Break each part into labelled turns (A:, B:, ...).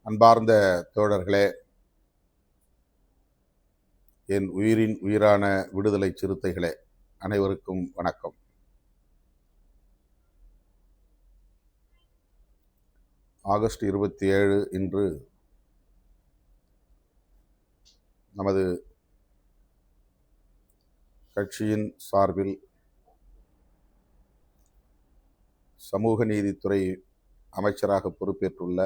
A: அன்பார்ந்த தோழர்களே, என் உயிரின் உயிரான விடுதலை சிறுத்தைகளே, அனைவருக்கும் வணக்கம். ஆகஸ்ட் 27 இன்று நமது கட்சியின் சார்பில் சமூக நீதித்துறை அமைச்சராக பொறுப்பேற்றுள்ள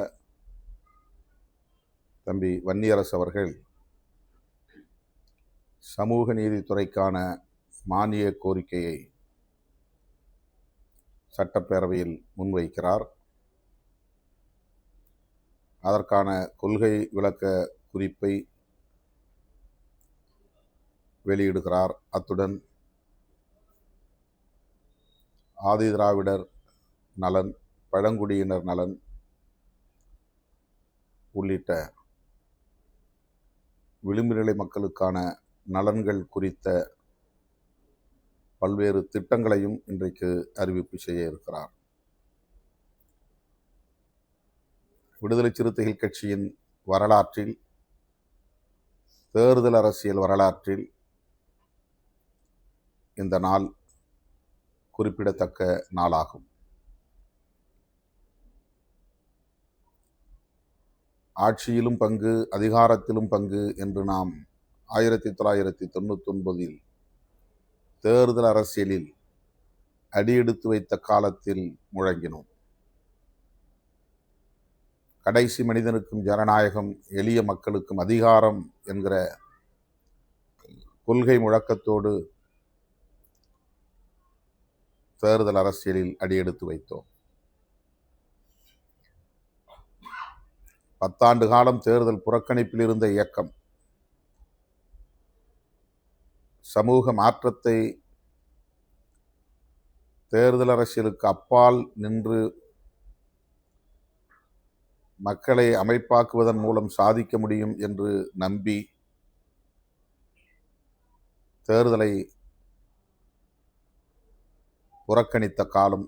A: தம்பி வன்னியரசு அவர்கள் சமூக நீதித்துறைக்கான மானிய கோரிக்கையை சட்டப்பேரவையில் முன்வைக்கிறார். அதற்கான கொள்கை விளக்க குறிப்பை வெளியிடுகிறார். அத்துடன் ஆதிதிராவிடர் நலன், பழங்குடியினர் நலன் உள்ளிட்ட விளிம்பு நிலை மக்களுக்கான நலன்கள் குறித்த பல்வேறு திட்டங்களையும் இன்றைக்கு அறிவிப்பு செய்ய இருக்கிறார். விடுதலை சிறுத்தைகள் கட்சியின் வரலாற்றில், தேர்தல் அரசியல் வரலாற்றில் இந்த நாள் குறிப்பிடத்தக்க நாளாகும். ஆட்சியிலும் பங்கு, அதிகாரத்திலும் பங்கு என்று நாம் 1999 தேர்தல் அரசியலில் அடியெடுத்து வைத்த காலத்தில் முழங்கினோம். கடைசி மனிதனுக்கும் ஜனநாயகம், எளிய மக்களுக்கும் அதிகாரம் என்கிற கொள்கை முழக்கத்தோடு தேர்தல் அரசியலில் அடியெடுத்து வைத்தோம். 10 ஆண்டு காலம் தேர்தல் புறக்கணிப்பில் இருந்த இயக்கம் சமூக மாற்றத்தை தேர்தல் அரசியலுக்கு அப்பால் நின்று மக்களை அமைப்பாக்குவதன் மூலம் சாதிக்க முடியும் என்று நம்பி தேர்தலை புறக்கணித்த காலம்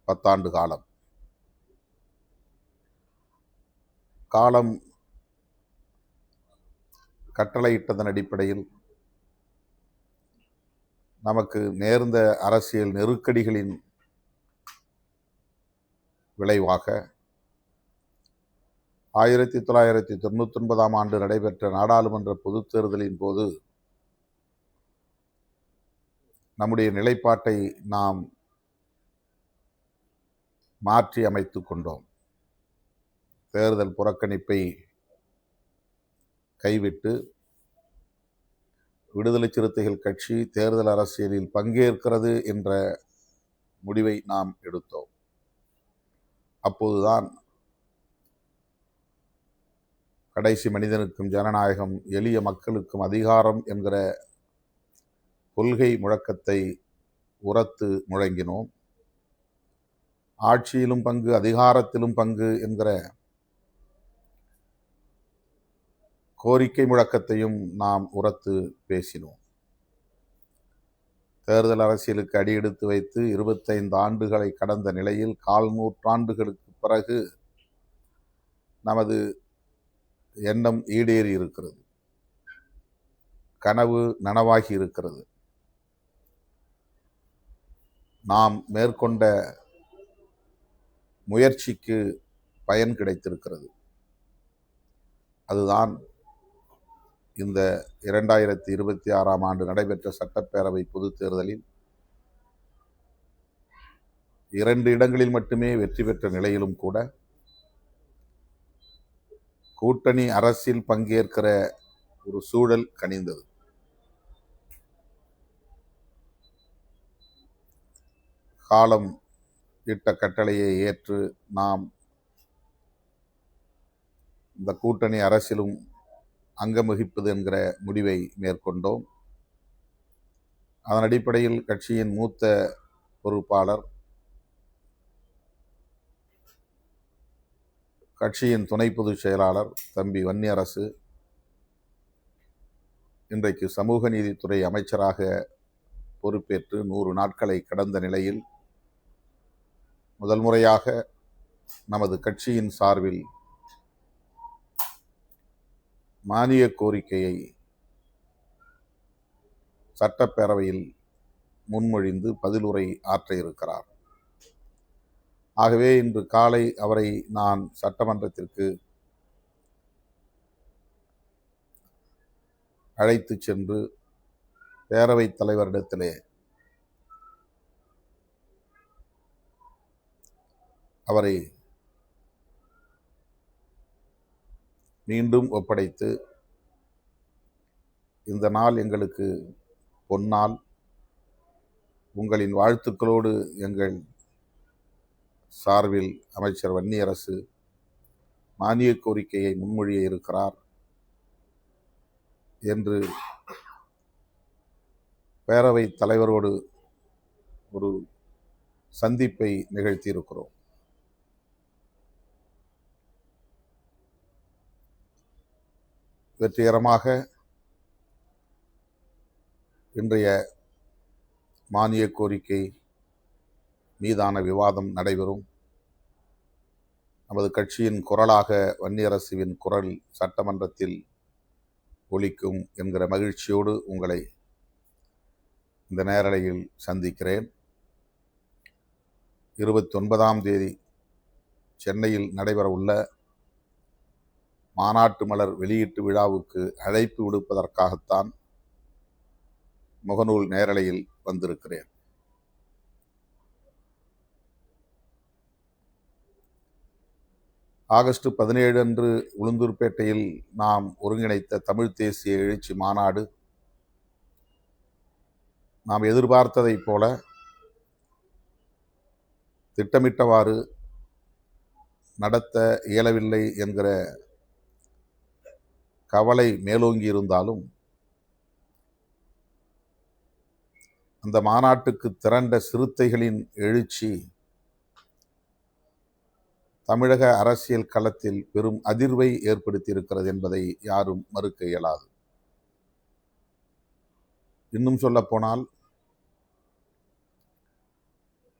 A: 10 ஆண்டு காலம். காலம் கட்டளையிட்டதன் அடிப்படையில் நமக்கு நேர்ந்த அரசியல் நெருக்கடிகளின் விளைவாக 1999 ஆண்டு நடைபெற்ற நாடாளுமன்ற பொதுத் தேர்தலின் போது நம்முடைய நிலைப்பாட்டை நாம் மாற்றி அமைத்துக் கொண்டோம். தேர்தல் புறக்கணிப்பை கைவிட்டு விடுதலை சிறுத்தைகள் கட்சி தேர்தல் அரசியலில் பங்கேற்கிறது என்ற முடிவை நாம் எடுத்தோம். அப்போதுதான் கடைசி மனிதனுக்கும் ஜனநாயகம், எளிய மக்களுக்கும் அதிகாரம் என்கிற கொள்கை முழக்கத்தை உரத்து முழங்கினோம். ஆட்சியிலும் பங்கு, அதிகாரத்திலும் பங்கு என்கிற கோரிக்கை முழக்கத்தையும் நாம் உரத்து பேசினோம். தேர்தல் அரசியலுக்கு அடியெடுத்து வைத்து 25 ஆண்டுகளை கடந்த நிலையில் 4 நூற்றாண்டுகளுக்கு பிறகு நமது எண்ணம் ஈடேறி இருக்கிறது, கனவு நனவாகி இருக்கிறது. நாம் மேற்கொண்ட முயற்சிக்கு பயன் கிடைத்திருக்கிறது. அதுதான் இந்த 2026 ஆண்டு நடைபெற்ற சட்டப்பேரவை பொதுத் தேர்தலில் 2 இடங்களில் மட்டுமே வெற்றி பெற்ற நிலையிலும் கூட கூட்டணி அரசில் பங்கேற்கிற ஒரு சூழல் கனிந்தது. காலம் இட்ட கட்டளையை ஏற்று நாம் இந்த கூட்டணி அரசிலும் அங்கம் வகிப்பது என்கிற முடிவை மேற்கொண்டோம். அதன் அடிப்படையில் கட்சியின் மூத்த பொறுப்பாளர், கட்சியின் துணை பொதுச் செயலாளர் தம்பி வன்னியரசு இன்றைக்கு சமூக நீதித்துறை அமைச்சராக பொறுப்பேற்று 100 நாட்களை கடந்த நிலையில் முதல் முறையாக நமது கட்சியின் சார்பில் மானிய கோரிக்கையை சட்டப்பேரவையில் முன்மொழிந்து பதிலுரை ஆற்ற இருக்கிறார். ஆகவே இன்று காலை அவரை நான் சட்டமன்றத்திற்கு அழைத்து சென்று பேரவைத் தலைவரிடத்திலே அவரை மீண்டும் ஒப்படைத்து, இந்த நாள் எங்களுக்கு பொன்னாள், உங்களின் வாழ்த்துக்களோடு எங்கள் சார்பில் அமைச்சர் வன்னியரசு மானிய கோரிக்கையை முன்மொழிய இருக்கிறார் என்று பேரவைத் தலைவரோடு ஒரு சந்திப்பை நிகழ்த்தியிருக்கிறோம். வெற்றிகரமாக இன்றைய மானிய கோரிக்கை மீதான விவாதம் நடைபெறும். நமது கட்சியின் குரலாக வன்னியரசுவின் குரல் சட்டமன்றத்தில் ஒலிக்கும் என்கிற மகிழ்ச்சியோடு உங்களை இந்த நேரலையில் சந்திக்கிறேன். 29ஆம் தேதி சென்னையில் நடைபெற உள்ள மாநாட்டு மலர் வெளியீட்டு விழாவுக்கு அழைப்பு விடுப்பதற்காகத்தான் முகநூல் நேரலையில் வந்திருக்கிறேன். ஆகஸ்ட் 17 அன்று உளுந்தூர்பேட்டையில் நாம் ஒருங்கிணைத்த தமிழ் தேசிய எழுச்சி மாநாடு நாம் எதிர்பார்த்ததைப் போல திட்டமிட்டவாறு நடத்த இயலவில்லை என்கிற கவலை மேலோங்கி இருந்தாலும், அந்த மாநாட்டுக்கு திரண்ட சிறுத்தைகளின் எழுச்சி தமிழக அரசியல் களத்தில் பெரும் அதிர்வை ஏற்படுத்தியிருக்கிறது என்பதை யாரும் மறுக்க இயலாது. இன்னும் சொல்லப்போனால்,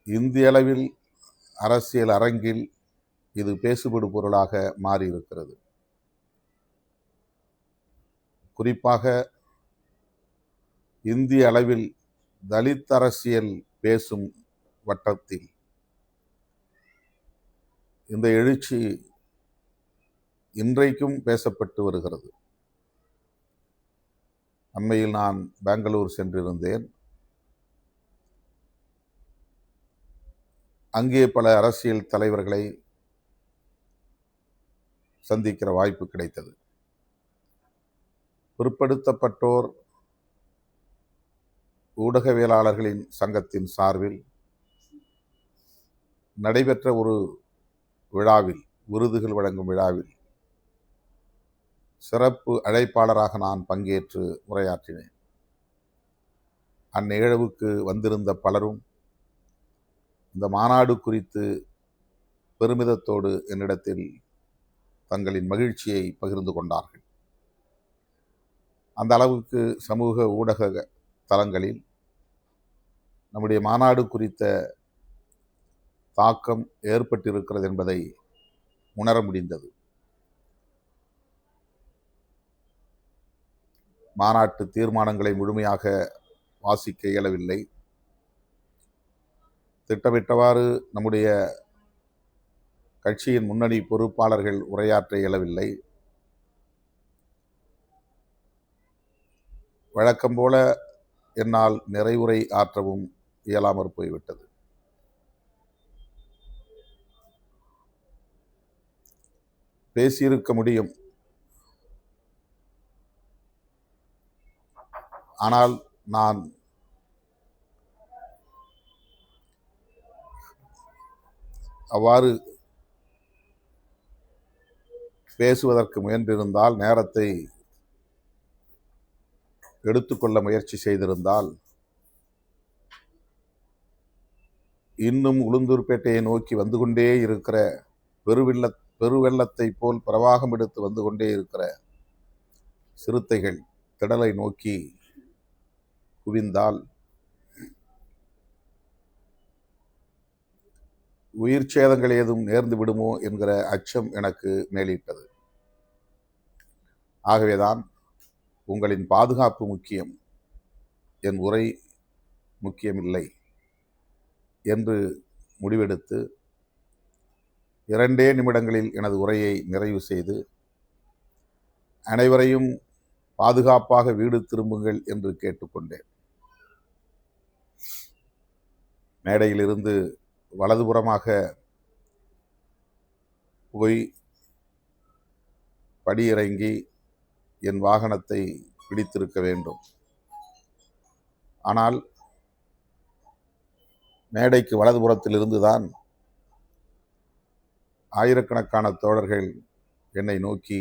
A: இந்திய அளவில் அரசியல் அரங்கில் இது பேசுபடு பொருளாக மாறியிருக்கிறது. குறிப்பாக இந்திய அளவில் தலித் அரசியல் பேசும் வட்டத்தில் இந்த எழுச்சி இன்றைக்கும் பேசப்பட்டு வருகிறது. அண்மையில் நான் பெங்களூர் சென்றிருந்தேன். அங்கே பல அரசியல் தலைவர்களை சந்திக்கிற வாய்ப்பு கிடைத்தது. பிற்படுத்தப்பட்டோர் ஊடகவியலாளர்களின் சங்கத்தின் சார்பில் நடைபெற்ற ஒரு விழாவில், விருதுகள் வழங்கும் விழாவில் சிறப்பு அழைப்பாளராக நான் பங்கேற்று உரையாற்றினேன். அந்நிகழ்வுக்கு வந்திருந்த பலரும் இந்த மாநாடு குறித்து பெருமிதத்தோடு என்னிடத்தில் தங்களின் மகிழ்ச்சியை பகிர்ந்து கொண்டார்கள். அந்த அளவுக்கு சமூக ஊடக தளங்களில் நம்முடைய மாநாடு குறித்த தாக்கம் ஏற்பட்டிருக்கிறது என்பதை உணர முடிந்தது. மாநாட்டு தீர்மானங்களை முழுமையாக வாசிக்க இயலவில்லை. திட்டமிட்டவாறு நம்முடைய கட்சியின் முன்னணி பொறுப்பாளர்கள் உரையாற்ற இயலவில்லை. வழக்கம் போல என்னால் நிறைவுரை ஆற்றவும் இயலாமற் போய்விட்டது. பேசியிருக்க முடியும், ஆனால் நான் அவ்வாறு பேசுவதற்கு முயன்றிருந்தால், நேரத்தை எடுத்துக்கொள்ள முயற்சி செய்திருந்தால், இன்னும் உளுந்தூர்பேட்டையை நோக்கி வந்து கொண்டே இருக்கிற பெருவெள்ளத்தை போல் பிரவாகம் எடுத்து வந்து கொண்டே இருக்கிற சிறுத்தைகள் திடலை நோக்கி குவிந்தால் உயிர் சேதங்கள் ஏதும் நேர்ந்து விடுமோ என்கிற அச்சம் எனக்கு மேலிட்டது. ஆகவேதான் உங்களின் பாதுகாப்பு முக்கியம், என் உரை முக்கியமில்லை என்று முடிவெடுத்து 2 நிமிடங்களில் எனது உரையை நிறைவு செய்து அனைவரையும் பாதுகாப்பாக வீடு திரும்புங்கள் என்று கேட்டுக்கொண்டேன். மேடையிலிருந்து வலதுபுறமாக போய் படியிறங்கி என் வாகனத்தை பிடித்திருக்க வேண்டும். ஆனால் மேடைக்கு வலதுபுறத்தில் இருந்துதான் ஆயிரக்கணக்கான தோழர்கள் என்னை நோக்கி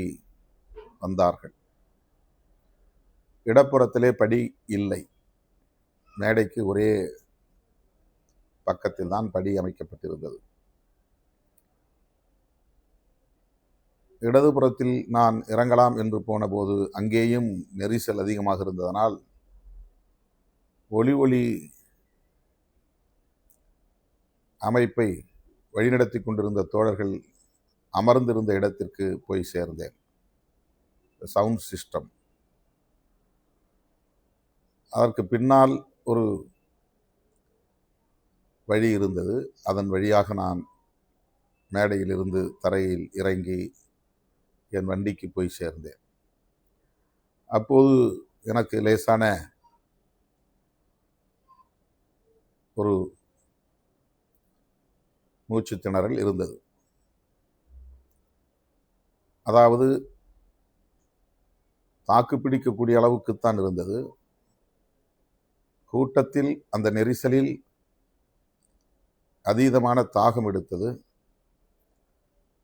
A: வந்தார்கள். இடப்புறத்திலே படி இல்லை. மேடைக்கு ஒரே பக்கத்தில் தான் படி அமைக்கப்பட்டிருந்தது. இடதுபுறத்தில் நான் இறங்கலாம் என்று போன போது அங்கேயும் நெரிசல் அதிகமாக இருந்ததனால் ஒளி அமைப்பை வழிநடத்தி கொண்டிருந்த தோழர்கள் அமர்ந்திருந்த இடத்திற்கு போய் சேர்ந்தேன். Sound system. அதற்கு பின்னால் ஒரு வழி இருந்தது. அதன் வழியாக நான் மேடையிலிருந்து தரையில் இறங்கி என் வண்டிக்கு போய் சேர்ந்தேன். அப்போது எனக்கு லேசான ஒரு மூச்சு திணறல் இருந்தது. அதாவது தாக்கு பிடிக்கக்கூடிய அளவுக்குத்தான் இருந்தது. கூட்டத்தில் அந்த நெரிசலில் அதீதமான தாகம் எடுத்தது.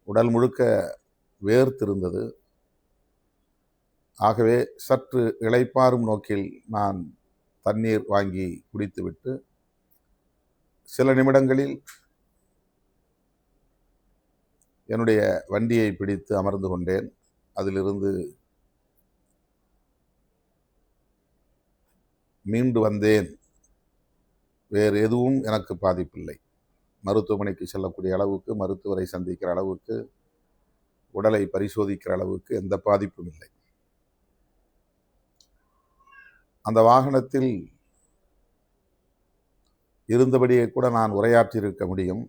A: உடல் முழுக்க வேர்த்திருந்தது. ஆகவே சற்று இளைப்பாறும் நோக்கில் நான் தண்ணீர் வாங்கி குடித்துவிட்டு சில நிமிடங்களில் என்னுடைய வண்டியை பிடித்து அமர்ந்து கொண்டேன். அதிலிருந்து மீண்டு வந்தேன். வேறு எதுவும் எனக்கு பாதிப்பில்லை. மருத்துவமனைக்கு செல்லக்கூடிய அளவுக்கு, மருத்துவரை சந்திக்கிற அளவுக்கு, உடலை பரிசோதிக்கிற அளவுக்கு எந்த பாதிப்பும் இல்லை. அந்த வாகனத்தில் இருந்தபடியே கூட நான் உரையாற்றியிருக்க முடியும்.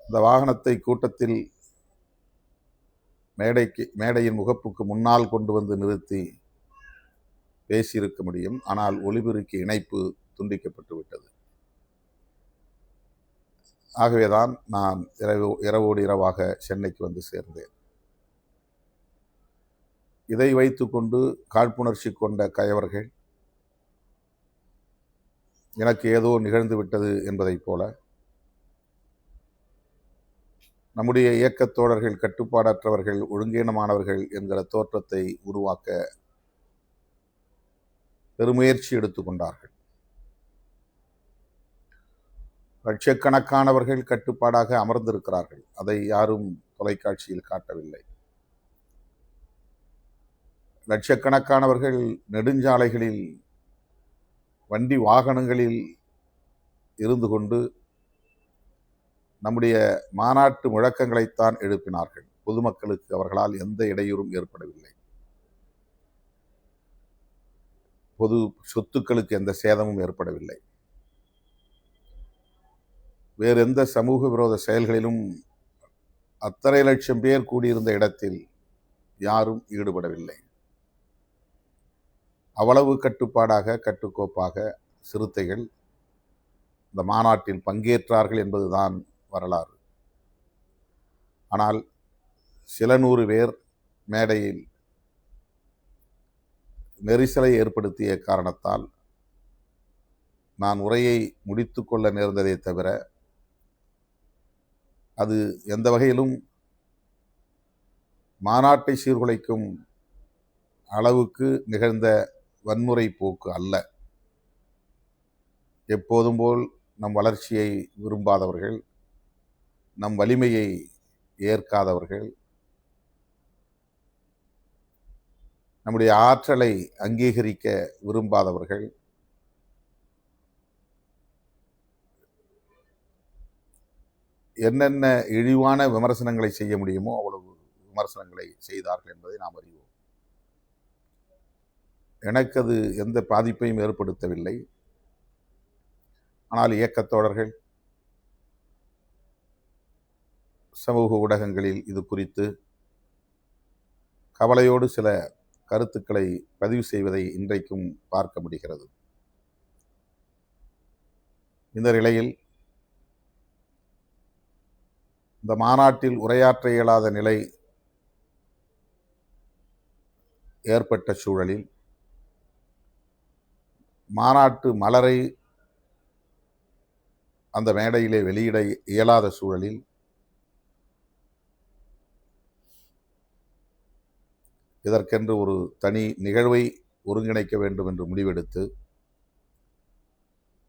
A: இந்த வாகனத்தை கூட்டத்தில் மேடையின் முகப்புக்கு முன்னால் கொண்டு வந்து நிறுத்தி பேசியிருக்க முடியும். ஆனால் ஒலிபெருக்கி இணைப்பு துண்டிக்கப்பட்டு விட்டது. ஆகவேதான் நான் இரவோடு இரவாக சென்னைக்கு வந்து சேர்ந்தேன். இதை வைத்துக்கொண்டு காழ்ப்புணர்ச்சி கொண்ட கயவர்கள் எனக்கு ஏதோ நிகழ்ந்து விட்டது என்பதைப் போல நம்முடைய இயக்கத் தோழர்கள் கட்டுப்பாடற்றவர்கள், ஒழுங்கீனமானவர்கள் என்கிற தோற்றத்தை உருவாக்க பெருமுயற்சி எடுத்துக்கொண்டார்கள். லட்சக்கணக்கானவர்கள் கட்டுப்பாடாக அமர்ந்திருக்கிறார்கள். அதை யாரும் தொலைக்காட்சியில் காட்டவில்லை. லட்சக்கணக்கானவர்கள் நெடுஞ்சாலைகளில், வண்டி வாகனங்களில் இருந்து கொண்டு நம்முடைய மாநாட்டு முழக்கங்களைத்தான் எழுப்பினார்கள். பொதுமக்களுக்கு அவர்களால் எந்த இடையூறும் ஏற்படவில்லை. பொது சொத்துக்களுக்கு எந்த சேதமும் ஏற்படவில்லை. வேறு எந்த சமூக விரோத செயல்களிலும் அத்தனை லட்சம் பேர் கூடியிருந்த இடத்தில் யாரும் ஈடுபடவில்லை. அவ்வளவு கட்டுப்பாடாக, கட்டுக்கோப்பாக சிறுத்தைகள் இந்த மாநாட்டில் பங்கேற்றார்கள் என்பதுதான் வரலாறு. ஆனால் சில 100 பேர் மேடையில் நெரிசலை ஏற்படுத்திய காரணத்தால் நான் உரையை முடித்து கொள்ள நேர்ந்ததை தவிர அது எந்த வகையிலும் மாநாட்டை சீர்குலைக்கும் அளவுக்கு நிகழ்ந்த வன்முறை போக்கு அல்ல. எப்போதும் போல் நம் வளர்ச்சியை விரும்பாதவர்கள், நம் வலிமையை ஏற்காதவர்கள், நம்முடைய ஆற்றலை அங்கீகரிக்க விரும்பாதவர்கள், என்னென்ன இழிவான விமர்சனங்களை செய்ய முடியுமோ அவ்வளவு விமர்சனங்களை செய்தார்கள் என்பதை நாம் அறிவோம். எனக்கு அது எந்த பாதிப்பையும் ஏற்படுத்தவில்லை. ஆனால் இயக்கத்தோழர்கள் சமூக ஊடகங்களில் இது குறித்து கவலையோடு சில கருத்துக்களை பதிவு செய்வதை இன்றைக்கும் பார்க்க முடிகிறது. இந்த நிலையில் இந்த மாநாட்டில் உரையாற்ற இயலாத நிலை ஏற்பட்ட சூழலில் மாநாட்டு மலரை அந்த மேடையிலே வெளியிட இயலாத சூழலில் இதற்கென்று ஒரு தனி நிகழ்வை ஒருங்கிணைக்க வேண்டும் என்று முடிவெடுத்து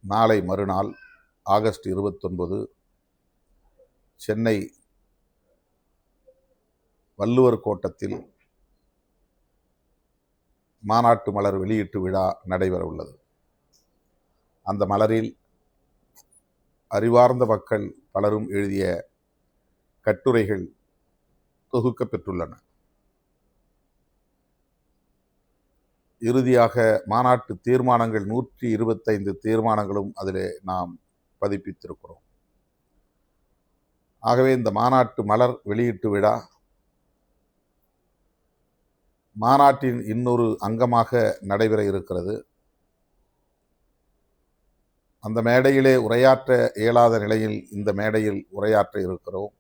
A: நாளை மறுநாள் ஆகஸ்ட் 29 சென்னை வள்ளுவர் கோட்டத்தில் மாநாட்டு மலர் வெளியீட்டு விழா நடைபெற உள்ளது. அந்த மலரில் அறிவார்ந்த மக்கள் பலரும் எழுதிய கட்டுரைகள் தொகுக்கப் பெற்றுள்ளன. இறுதியாக மாநாட்டு தீர்மானங்கள் 125 தீர்மானங்களும் அதிலே நாம் பதிப்பித்திருக்கிறோம். ஆகவே இந்த மாநாட்டு மலர் வெளியீட்டு விழா மாநாட்டின் இன்னொரு அங்கமாக நடைபெற இருக்கிறது. அந்த மேடையிலே உரையாற்ற இயலாத நிலையில் இந்த மேடையில் உரையாற்ற இருக்கிறோம்.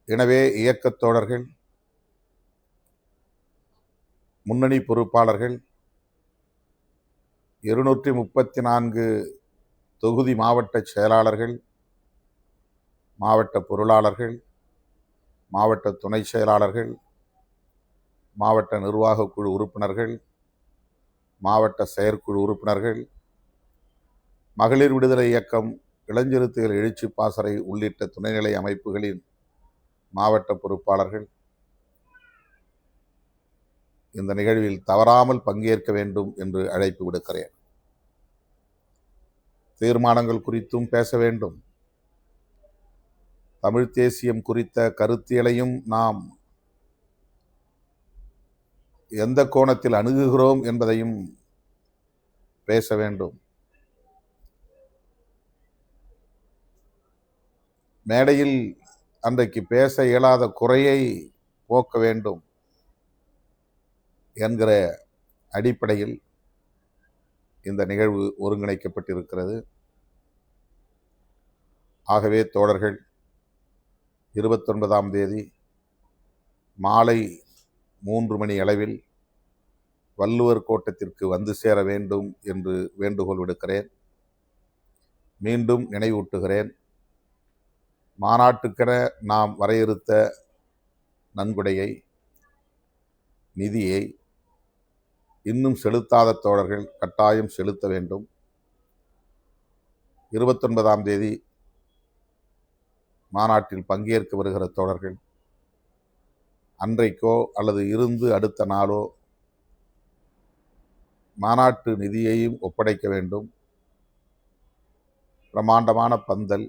A: எனவே இயக்கத் தோழர்கள், முன்னணி பொறுப்பாளர்கள், 234 தொகுதி மாவட்ட செயலாளர்கள், மாவட்ட பொருளாளர்கள், மாவட்ட துணை செயலாளர்கள், மாவட்ட நிர்வாக குழு உறுப்பினர்கள், மாவட்ட செயற்குழு உறுப்பினர்கள், மகளிர் விடுதலை இயக்கம், இளஞ்சிறுத்தைகள் எழுச்சி பாசறை உள்ளிட்ட துணைநிலை அமைப்புகளின் மாவட்ட பொறுப்பாளர்கள் இந்த நிகழ்வில் தவறாமல் பங்கேற்க வேண்டும் என்று அழைப்பு விடுக்கிறேன். தீர்மானங்கள் குறித்தும் பேச வேண்டும். தமிழ் தேசியம் குறித்த கருத்தியலையும் நாம் எந்த கோணத்தில் அணுகுகிறோம் என்பதையும் பேச வேண்டும். மேடையில் அன்றைக்கு பேச இயலாத குறையை போக்க வேண்டும் என்கிற அடிப்படையில் இந்த நிகழ்வு ஒருங்கிணைக்கப்பட்டிருக்கிறது. ஆகவே தோழர்கள் 29ஆம் தேதி மாலை 3 மணி அளவில் வள்ளுவர் கோட்டத்திற்கு வந்து சேர வேண்டும் என்று வேண்டுகோள் விடுக்கிறேன். மீண்டும் நினைவூட்டுகிறேன், மாநாட்டுக்கென நாம் வரையறுத்த நன்கொடையை, நிதியை இன்னும் செலுத்தாத தோழர்கள் கட்டாயம் செலுத்த வேண்டும். 29ஆம் தேதி மாநாட்டில் பங்கேற்க வருகிற தோழர்கள் அன்றைக்கோ அல்லது இருந்து அடுத்த நாளோ மாநாட்டு நிதியையும் ஒப்படைக்க வேண்டும். பிரமாண்டமான பந்தல்,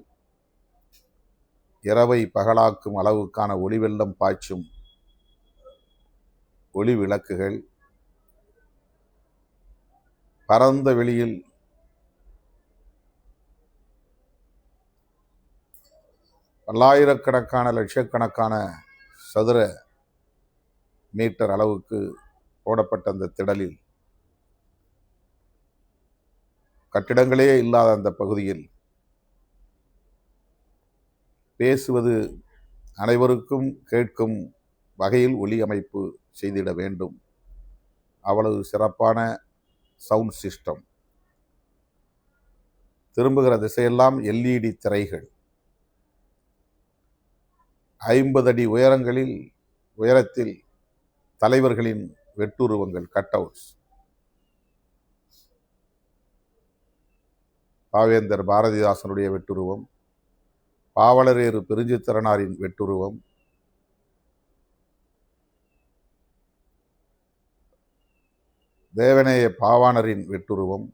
A: இரவை பகலாக்கும் அளவுக்கான ஒளிவெள்ளம் பாய்ச்சும் ஒளி விளக்குகள், பரந்த வெளியில் பல்லாயிரக்கணக்கான லட்சக்கணக்கான சதுர மீட்டர் அளவுக்கு போடப்பட்ட அந்த திடலில், கட்டிடங்களே இல்லாத அந்த பகுதியில் பேசுவது அனைவருக்கும் கேட்கும் வகையில் ஒலி அமைப்பு செய்திட வேண்டும். அவ்வளவு சிறப்பான சவுண்ட் சிஸ்டம், திரும்புகிற திசையெல்லாம் LED திரைகள், 50 அடி உயரத்தில் தலைவர்களின் வெட்டுருவங்கள், கட்அவுட்ஸ், பாவேந்தர் பாரதிதாசனுடைய வெட்டுருவம், பாவலரேறு பெருஞ்சித்திரனாரின் வெட்டுருவம், தேவநேய பாவாணரின் வெட்டுருவம்,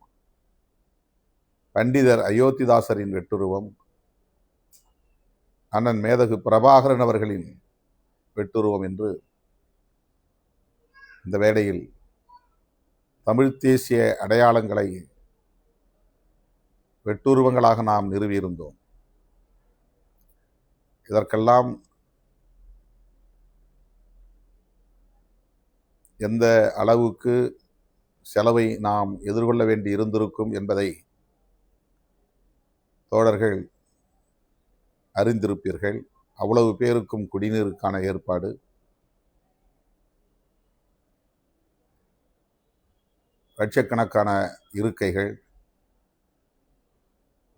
A: பண்டிதர் அயோத்திதாசரின் வெட்டுருவம், அண்ணன் மேதகு பிரபாகரன் அவர்களின் வெட்டுருவம் என்று இந்த வேளையில் தமிழ் தேசிய அடையாளங்களை வெட்டுருவங்களாக நாம் நிறுவியிருந்தோம். இதற்கெல்லாம் எந்த அளவுக்கு செலவை நாம் எதிர்கொள்ள வேண்டி இருந்திருக்கும் என்பதை தோழர்கள் அறிந்திருப்பீர்கள். அவ்வளவு பேருக்கும் குடிநீருக்கான ஏற்பாடு, லட்சக்கணக்கான இருக்கைகள்,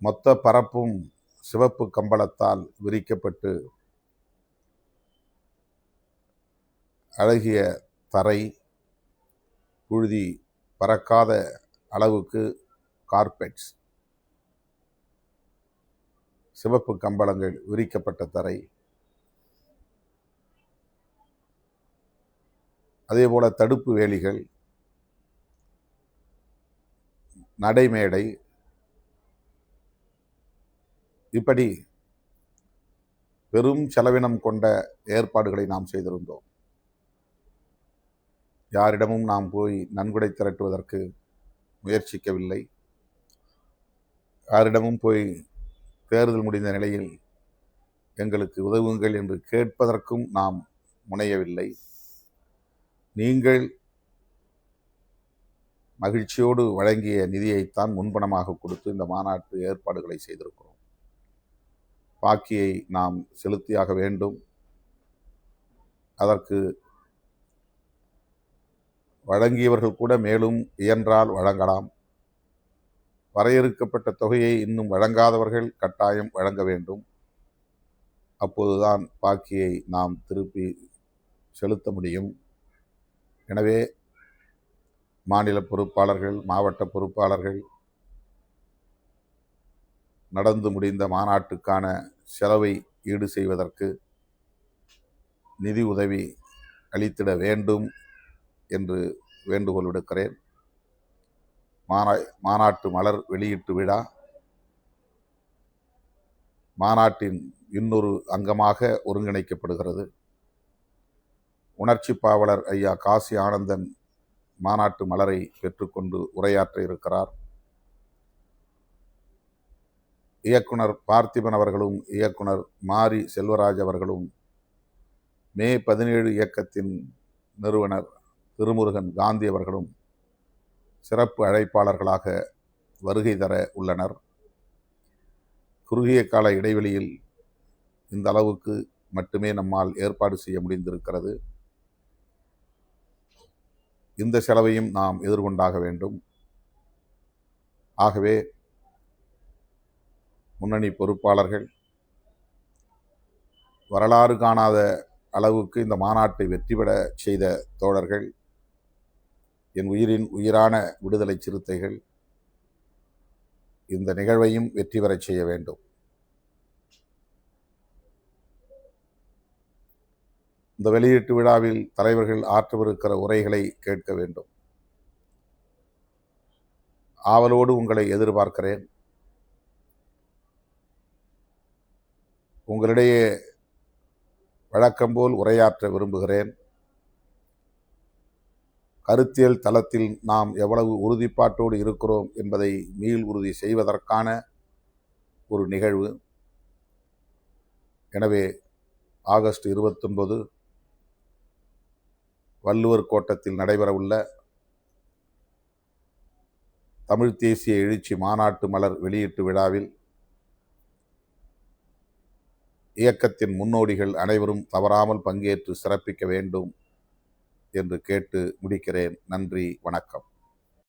A: மொத்த பரப்பும் சிவப்பு கம்பளத்தால் விரிக்கப்பட்டு அழகிய தரை, புழுதி பறக்காத அளவுக்கு கார்பெட்ஸ், சிவப்பு கம்பளங்கள், விரிக்கப்பட்ட தரை, அதேபோல தடுப்பு வேலிகள், நடைமேடை, இப்படி பெரும் செலவினம் கொண்ட ஏற்பாடுகளை நாம் செய்திருந்தோம். யாரிடமும் நாம் போய் நன்கொடை திரட்டுவதற்கு முயற்சிக்கவில்லை. யாரிடமும் போய் தேர்தல் முடிந்த நிலையில் எங்களுக்கு உதவுங்கள் என்று கேட்பதற்கும் நாம் முனையவில்லை. நீங்கள் மகிழ்ச்சியோடு வழங்கிய நிதியைத்தான் முன்பணமாக கொடுத்து இந்த மாநாட்டு ஏற்பாடுகளை செய்திருக்கிறோம். பாக்கியை நாம் செலுத்தியாக வேண்டும். அதற்கு வழங்கியவர்கள் கூட மேலும் இயன்றால் வழங்கலாம். வரையறுக்கப்பட்ட தொகையை இன்னும் வழங்காதவர்கள் கட்டாயம் வழங்க வேண்டும். அப்போதுதான் பாக்கியை நாம் திருப்பி செலுத்த முடியும். எனவே மாநில பொறுப்பாளர்கள், மாவட்ட பொறுப்பாளர்கள் நடந்து முடிந்த மாநாட்டுக்கான செலவை ஈடு செய்வதற்கு நிதி உதவி அளித்திட வேண்டும் என்று வேண்டுகோள் விடுக்கிறேன். மாநாட்டு மலர் வெளியீட்டு விழா மாநாட்டின் இன்னொரு அங்கமாக ஒருங்கிணைக்கப்படுகிறது. உணர்ச்சி பாவலர் ஐயா காசி ஆனந்தன் மாநாட்டு மலரை பெற்றுக்கொண்டு உரையாற்ற இருக்கிறார். இயக்குனர் பார்த்திபன் அவர்களும் இயக்குனர் மாரி செல்வராஜ் அவர்களும் மே 17 இயக்கத்தின் நிறுவனர் திருமுருகன் காந்தி அவர்களும் சிறப்பு அழைப்பாளர்களாக வருகை தர உள்ளனர். குறுகிய கால இடைவெளியில் இந்த அளவுக்கு மட்டுமே நம்மால் ஏற்பாடு செய்ய முடிந்திருக்கிறது. இந்த செலவையும் நாம் எதிர்கொண்டாக வேண்டும். ஆகவே முன்னணி பொறுப்பாளர்கள், வரலாறு காணாத அளவுக்கு இந்த மாநாட்டை வெற்றி பெற செய்த தோழர்கள், என் உயிரின் உயிரான விடுதலை சிறுத்தைகள், இந்த நிகழ்வையும் வெற்றி பெறச் செய்ய வேண்டும். இந்த வெளியீட்டு விழாவில் தலைவர்கள் ஆற்றவிருக்கிற உரைகளை கேட்க வேண்டும். ஆவலோடு உங்களை எதிர்பார்க்கிறேன். உங்களிடையே வழக்கம்போல் உரையாற்ற விரும்புகிறேன். கருத்தியல் தளத்தில் நாம் எவ்வளவு உறுதிப்பாட்டோடு இருக்கிறோம் என்பதை மீள் உறுதி செய்வதற்கான ஒரு நிகழ்வு. எனவே ஆகஸ்ட் 29 வள்ளுவர் கோட்டத்தில் நடைபெறவுள்ள தமிழ் தேசிய எழுச்சி மாநாட்டு மலர் வெளியீட்டு விழாவில் இயக்கத்தின் முன்னோடிகள் அனைவரும் தவறாமல் பங்கேற்று சிறப்பிக்க வேண்டும் என்று கேட்டு முடிக்கிறேன். நன்றி, வணக்கம்.